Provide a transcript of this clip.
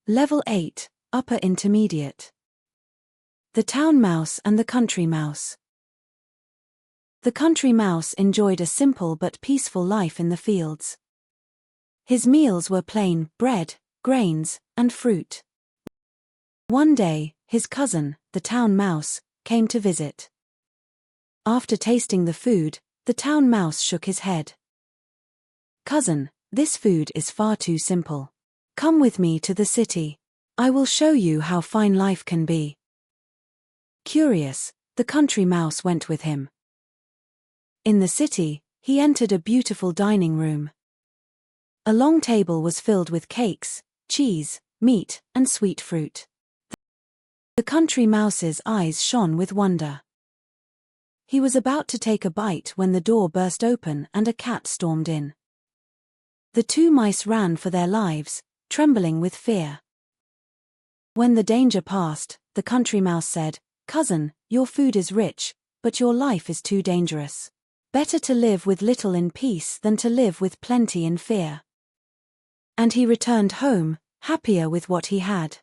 Level 8, Upper Intermediate. The Town Mouse and the Country Mouse. The country mouse enjoyed a simple but peaceful life in the fields. His meals were plain bread, grains, and fruit. One day, his cousin, the town mouse, came to visit. After tasting the food, the town mouse shook his head. "Cousin, this food is far too simple. Come with me to the city. I will show you how fine life can be." Curious, the country mouse went with him. In the city, he entered a beautiful dining room. A long table was filled with cakes, cheese, meat, and sweet fruit. The country mouse's eyes shone with wonder. He was about to take a bite when the door burst open and a cat stormed in. The two mice ran for their lives, trembling with fear. When the danger passed, the country mouse said, "Cousin, your food is rich, but your life is too dangerous. Better to live with little in peace than to live with plenty in fear." And he returned home, happier with what he had.